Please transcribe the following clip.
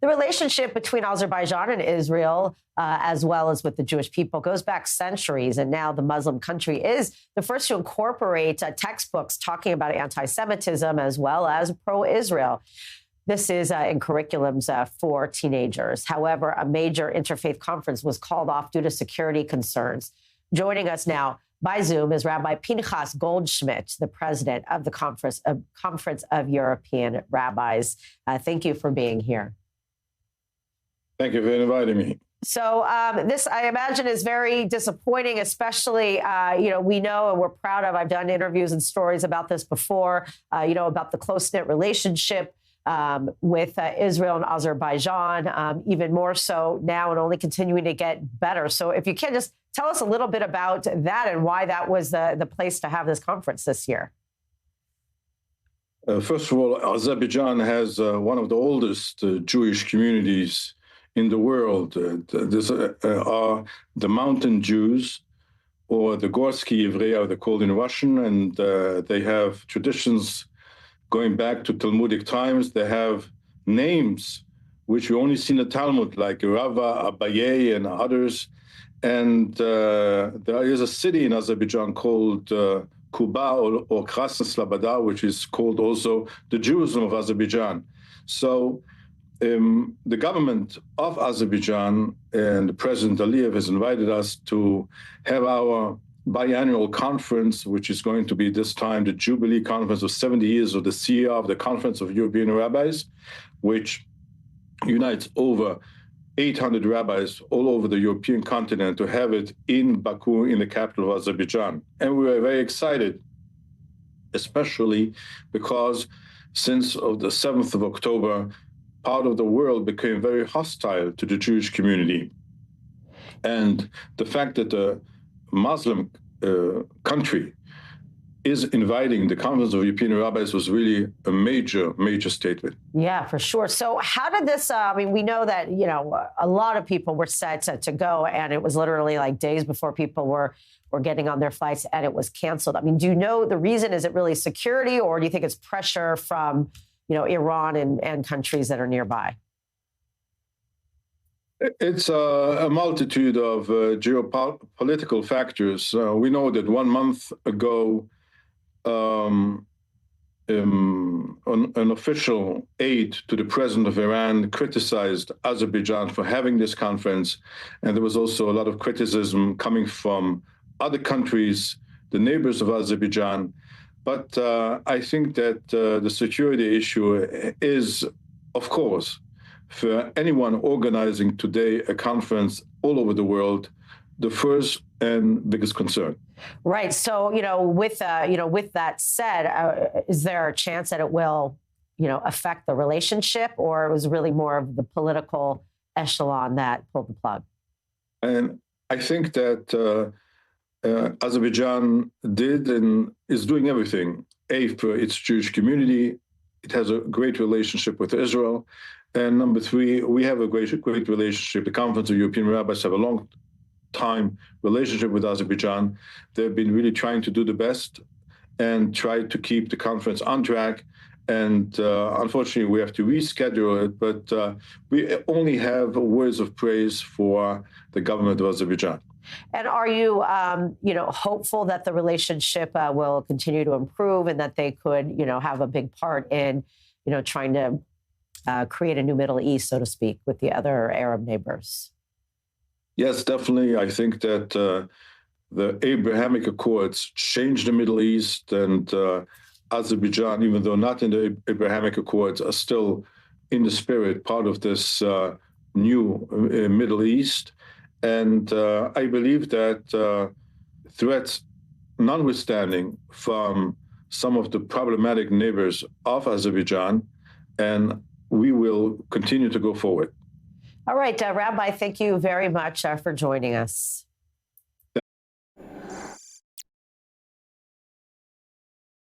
The relationship between Azerbaijan and Israel, as well as with the Jewish people, goes back centuries. And now the Muslim country is the first to incorporate textbooks talking about anti-Semitism as well as pro-Israel. This is in curriculums for teenagers. However, a major interfaith conference was called off due to security concerns. Joining us now by Zoom is Rabbi Pinchas Goldschmidt, the president of the Conference of European Rabbis. Thank you for being here. Thank you for inviting me. So this, I imagine, is very disappointing, especially, we know and we're proud of, I've done interviews and stories about this before, about the close-knit relationship with Israel and Azerbaijan, even more so now and only continuing to get better. So if you can just tell us a little bit about that and why that was the place to have this conference this year. First of all, Azerbaijan has one of the oldest Jewish communities in the world. These are the mountain Jews, or the Gorsky Evreya, they're called in Russian, and they have traditions going back to Talmudic times. They have names which we only see in the Talmud, like Rava, Abaye, and others. And there is a city in Azerbaijan called Kuba or Krasna Slobodka, which is called also the Jerusalem of Azerbaijan. So the government of Azerbaijan and President Aliyev has invited us to have our biannual conference, which is going to be this time the Jubilee Conference of 70 years of the CIA of the Conference of European Rabbis, which unites over 800 rabbis all over the European continent to have it in Baku, in the capital of Azerbaijan. And we were very excited, especially because since of the 7th of October, part of the world became very hostile to the Jewish community. And the fact that the Muslim country is inviting the Conference of European Rabbis was really a major, major statement. Yeah, for sure. So how did this, we know that, a lot of people were set to go, and it was literally like days before people were getting on their flights and it was canceled. Do you know the reason? Is it really security, or do you think it's pressure from, Iran and countries that are nearby? It's a multitude of geopolitical factors. We know that 1 month ago, an official aide to the president of Iran criticized Azerbaijan for having this conference. And there was also a lot of criticism coming from other countries, the neighbors of Azerbaijan. But I think that the security issue is, of course, for anyone organizing today a conference all over the world, the first and biggest concern. Right. So, with that said, is there a chance that it will, affect the relationship, or it was really more of the political echelon that pulled the plug? And I think that Azerbaijan did and is doing everything, for its Jewish community. It has a great relationship with Israel. And number three, we have a great relationship. The Conference of European Rabbis have a long time relationship with Azerbaijan. They've been really trying to do the best and try to keep the conference on track. And unfortunately, we have to reschedule it. But we only have words of praise for the government of Azerbaijan. And are you, hopeful that the relationship will continue to improve and that they could, have a big part in, trying to create a new Middle East, so to speak, with the other Arab neighbors? Yes, definitely. I think that the Abrahamic Accords changed the Middle East, and Azerbaijan, even though not in the Abrahamic Accords, are still in the spirit part of this new Middle East. And I believe that threats, notwithstanding, from some of the problematic neighbors of Azerbaijan, and we will continue to go forward. All right, Rabbi, thank you very much for joining us.